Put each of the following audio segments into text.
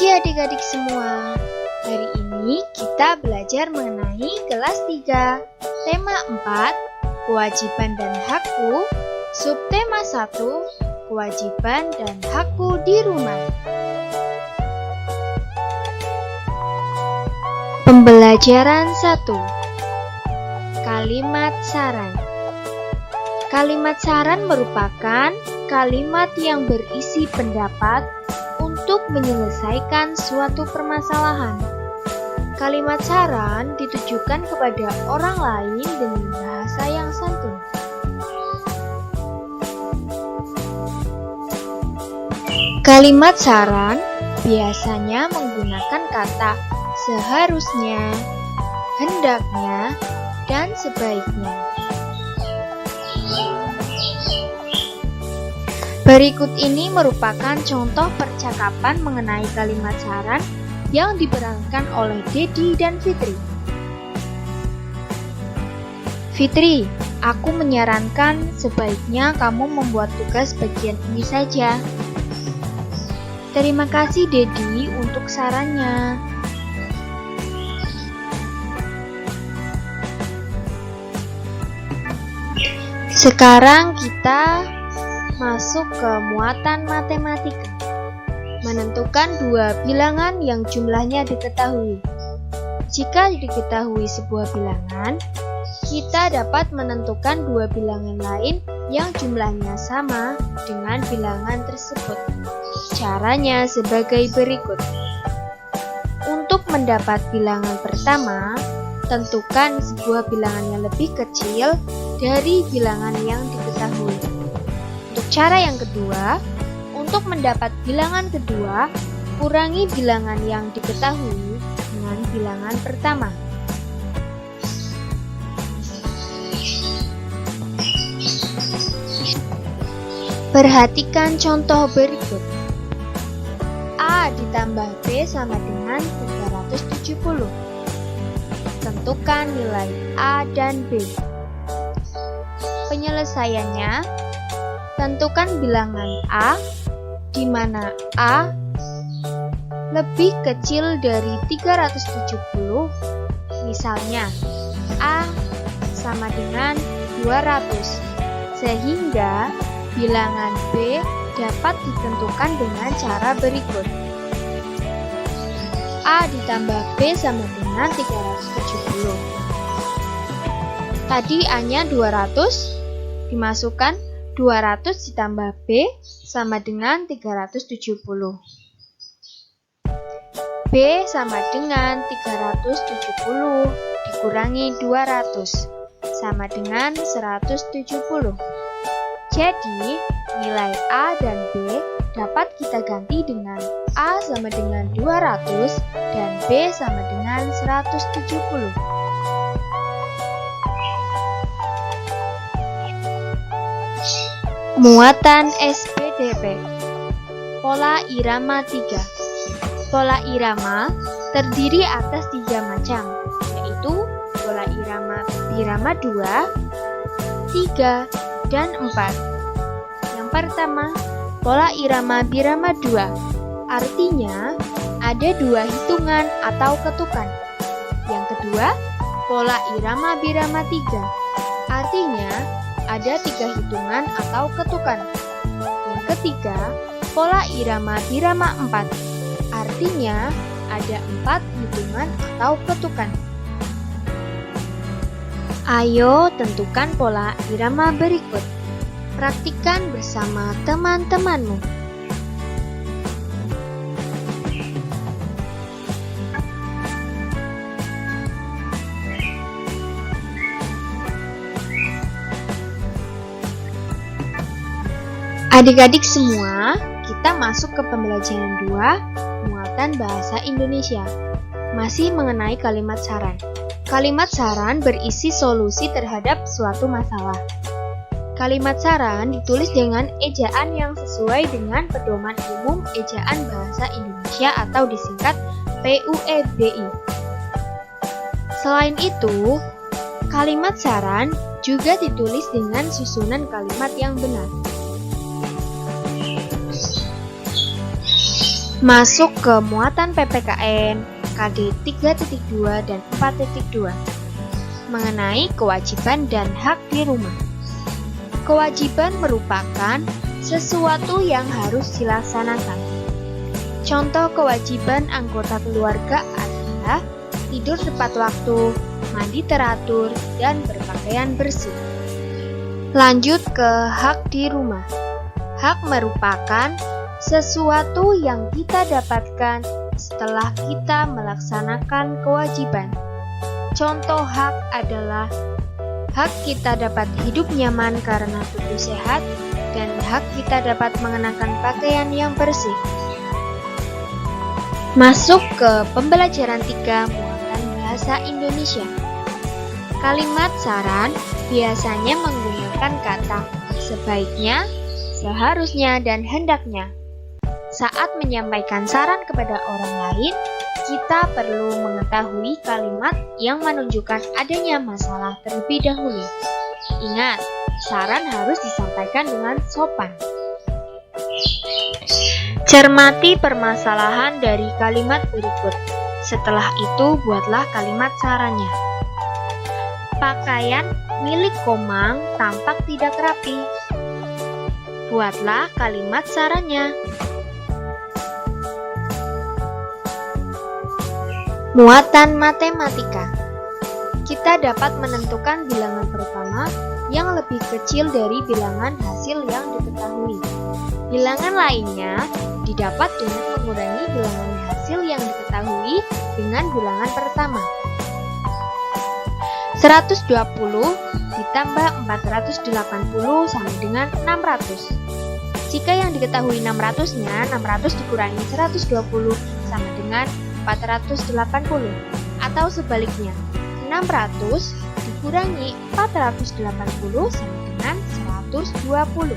pagi adik-adik semua. Hari ini kita belajar mengenai kelas 3, tema 4, kewajiban dan hakku, subtema 1, kewajiban dan hakku di rumah. Pembelajaran 1. Kalimat saran. Kalimat saran merupakan kalimat yang berisi pendapat untuk menyelesaikan suatu permasalahan. Kalimat saran ditujukan kepada orang lain dengan bahasa yang santun. Kalimat saran biasanya menggunakan kata seharusnya, hendaknya, dan sebaiknya. Berikut ini merupakan contoh percakapan mengenai kalimat saran yang diperankan oleh Dedi dan Fitri. Fitri, aku menyarankan sebaiknya kamu membuat tugas bagian ini saja. Terima kasih Dedi untuk sarannya. Sekarang kita masuk ke muatan matematika. Menentukan dua bilangan yang jumlahnya diketahui. Jika diketahui sebuah bilangan, kita dapat menentukan dua bilangan lain yang jumlahnya sama dengan bilangan tersebut. Caranya sebagai berikut. Untuk mendapat bilangan pertama, tentukan sebuah bilangan yang lebih kecil dari bilangan yang diketahui. Untuk cara yang kedua, untuk mendapat bilangan kedua, kurangi bilangan yang diketahui dengan bilangan pertama. Perhatikan contoh berikut. A ditambah B sama dengan 370. Tentukan nilai A dan B. Penyelesaiannya, tentukan bilangan A, di mana A lebih kecil dari 370, misalnya A sama dengan 200, sehingga bilangan B dapat ditentukan dengan cara berikut. A ditambah B sama dengan 370. Tadi A-nya 200, dimasukkan 200 ditambah B sama dengan 370. B sama dengan 370 dikurangi 200 sama dengan 170. Jadi, nilai A dan B dapat kita ganti dengan A sama dengan 200 dan B sama dengan 170. Muatan SPDP. Pola irama 3. Pola irama terdiri atas 3 macam, yaitu pola irama birama 2, 3, dan 4. Yang pertama, pola irama birama 2. Artinya, ada 2 hitungan atau ketukan. Yang kedua, pola irama birama 3. Artinya, ada 3 hitungan atau ketukan. Yang ketiga, pola irama birama 4. Artinya, ada 4 hitungan atau ketukan. Ayo tentukan pola irama berikut. Praktikkan bersama teman-temanmu. Adik-adik semua, kita masuk ke pembelajaran 2, muatan bahasa Indonesia. Masih mengenai kalimat saran. Kalimat saran berisi solusi terhadap suatu masalah. Kalimat saran ditulis dengan ejaan yang sesuai dengan Pedoman Umum Ejaan Bahasa Indonesia atau disingkat PUEBI. Selain itu, kalimat saran juga ditulis dengan susunan kalimat yang benar. Masuk ke muatan PPKN KD 3.2 dan 4.2 mengenai kewajiban dan hak di rumah. Kewajiban merupakan sesuatu yang harus dilaksanakan. Contoh kewajiban anggota keluarga adalah tidur tepat waktu, mandi teratur, dan berpakaian bersih. Lanjut ke hak di rumah. Hak merupakan sesuatu yang kita dapatkan setelah kita melaksanakan kewajiban. Contoh hak adalah hak kita dapat hidup nyaman karena tubuh sehat, dan hak kita dapat mengenakan pakaian yang bersih. Masuk ke pembelajaran 3 muatan bahasa Indonesia. Kalimat saran biasanya menggunakan kata sebaiknya, seharusnya, dan hendaknya. Saat menyampaikan saran kepada orang lain, kita perlu mengetahui kalimat yang menunjukkan adanya masalah terlebih dahulu. Ingat, saran harus disampaikan dengan sopan. Cermati permasalahan dari kalimat berikut. Setelah itu, buatlah kalimat sarannya. Pakaian milik Komang tampak tidak rapi. Buatlah kalimat sarannya. Muatan matematika. Kita dapat menentukan bilangan pertama yang lebih kecil dari bilangan hasil yang diketahui. Bilangan lainnya didapat dengan mengurangi bilangan hasil yang diketahui dengan bilangan pertama. 120 ditambah 480 sama dengan 600. Jika yang diketahui 600-nya, 600 dikurangi 120 sama dengan 480, atau sebaliknya 600 dikurangi 480 sama dengan 120.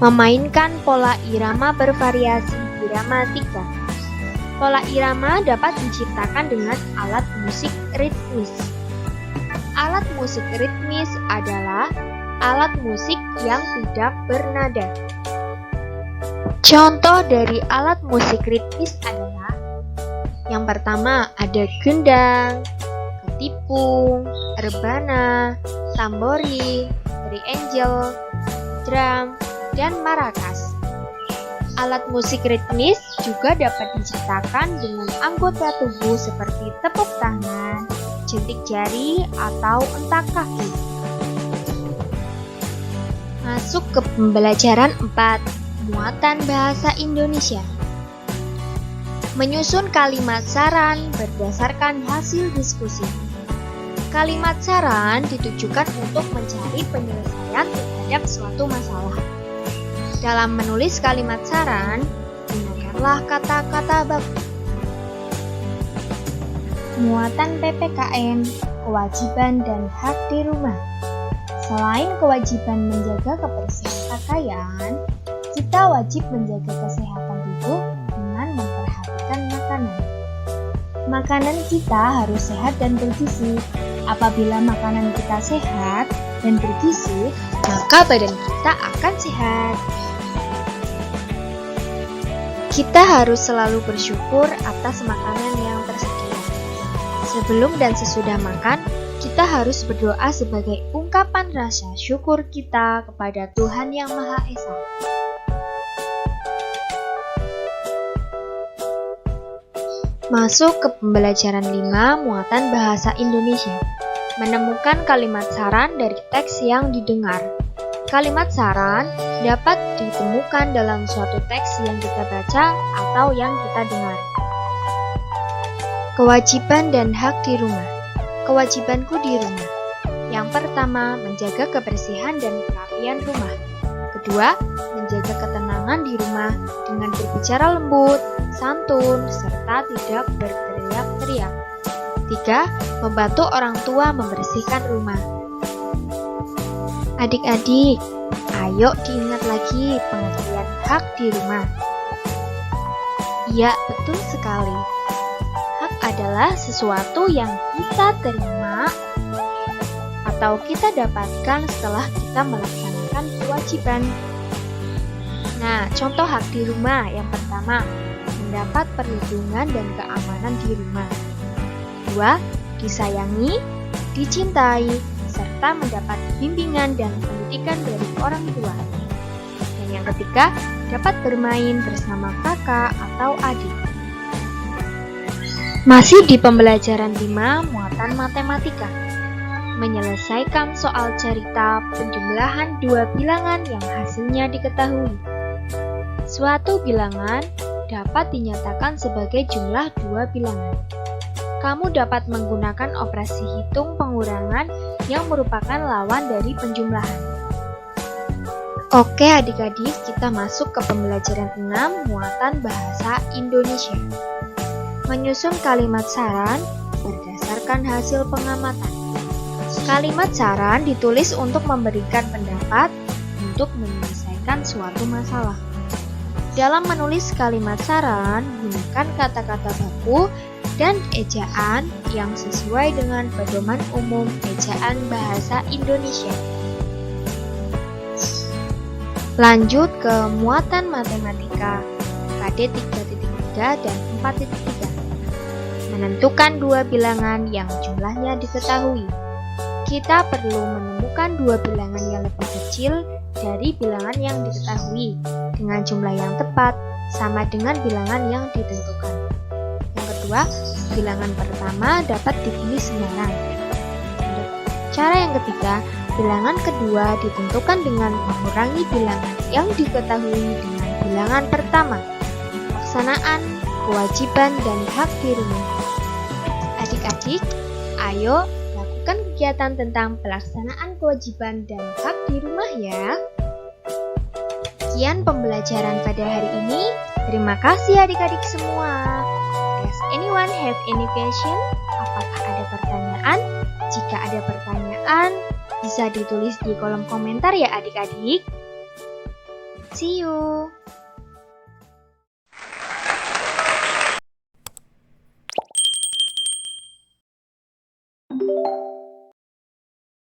Memainkan pola irama bervariasi gramatika. Pola irama dapat diciptakan dengan alat musik ritmis. Alat musik ritmis adalah alat musik yang tidak bernada. Contoh dari alat musik ritmis adalah yang pertama ada gendang, ketipung, rebana, tamborin, triangle, drum, dan maracas. Alat musik ritmis juga dapat diciptakan dengan anggota tubuh seperti tepuk tangan, jentik jari, atau entak kaki. Masuk ke pembelajaran 4. Muatan bahasa Indonesia. Menyusun kalimat saran berdasarkan hasil diskusi. Kalimat saran ditujukan untuk mencari penyelesaian terhadap suatu masalah. Dalam menulis kalimat saran, gunakanlah kata-kata baku. Muatan PPKN, kewajiban dan hak di rumah. Selain kewajiban menjaga kebersihan pakaian, kita wajib menjaga kesehatan tubuh dengan memperhatikan makanan. Makanan kita harus sehat dan bergizi. Apabila makanan kita sehat dan bergizi, maka badan kita akan sehat. Kita harus selalu bersyukur atas makanan yang tersedia. Sebelum dan sesudah makan, kita harus berdoa sebagai ungkapan rasa syukur kita kepada Tuhan Yang Maha Esa. Masuk ke pembelajaran 5 muatan bahasa Indonesia. Menemukan kalimat saran dari teks yang didengar. Kalimat saran dapat ditemukan dalam suatu teks yang kita baca atau yang kita dengar. Kewajiban dan hak di rumah. Kewajibanku di rumah. Yang pertama, menjaga kebersihan dan kerapian rumah. Kedua, menjaga ketenangan di rumah dengan berbicara lembut, santun, serta tidak berteriak-teriak. 3. Membantu orang tua membersihkan rumah. Adik-adik, ayo diingat lagi pengertian hak di rumah. Ya, betul sekali. Hak adalah sesuatu yang kita terima atau kita dapatkan setelah kita melaksanakan kewajiban. Nah, contoh hak di rumah yang pertama, mendapat perlindungan dan keamanan di rumah. 2. Disayangi, dicintai, serta mendapat bimbingan dan pendidikan dari orang tua. Dan yang ketiga, dapat bermain bersama kakak atau adik. Masih di pembelajaran 5, muatan matematika. Menyelesaikan soal cerita penjumlahan dua bilangan yang hasilnya diketahui. Suatu bilangan dapat dinyatakan sebagai jumlah dua bilangan. Kamu dapat menggunakan operasi hitung pengurangan yang merupakan lawan dari penjumlahan. Oke adik-adik, kita masuk ke pembelajaran 6, muatan bahasa Indonesia. Menyusun kalimat saran berdasarkan hasil pengamatan. Kalimat saran ditulis untuk memberikan pendapat untuk menyelesaikan suatu masalah. Dalam menulis kalimat saran, gunakan kata-kata baku dan ejaan yang sesuai dengan pedoman umum ejaan bahasa Indonesia. Lanjut ke muatan matematika KD 3.3 dan 4.3. Menentukan dua bilangan yang jumlahnya diketahui. Kita perlu menemukan dua bilangan yang lebih kecil dari bilangan yang diketahui dengan jumlah yang tepat sama dengan bilangan yang ditentukan. Yang kedua, bilangan pertama dapat dipilih sembarang. Cara yang ketiga, bilangan kedua ditentukan dengan mengurangi bilangan yang diketahui dengan bilangan pertama. Pelaksanaan, kewajiban, dan hak di rumah. Adik-adik, ayo lakukan kegiatan tentang pelaksanaan kewajiban dan hak di rumah ya. Sekian pembelajaran pada hari ini. Terima kasih adik-adik semua. Does anyone have any question? Apakah ada pertanyaan? Jika ada pertanyaan, bisa ditulis di kolom komentar ya adik-adik. See you.